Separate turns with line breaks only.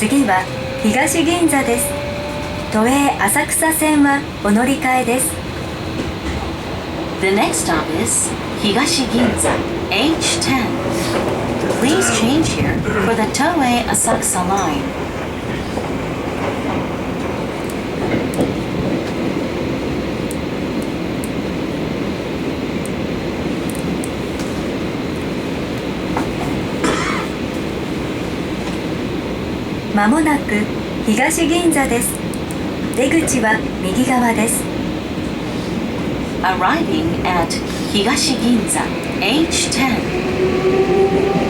次は東銀座です。都営浅草線はお乗り換えです。
The next stop is Higashi-Ginza, H10. Please change here for the Toei Asakusa line.
まもなく東銀座です。出口は右側です。
Arriving at Higashi-Ginza, H10.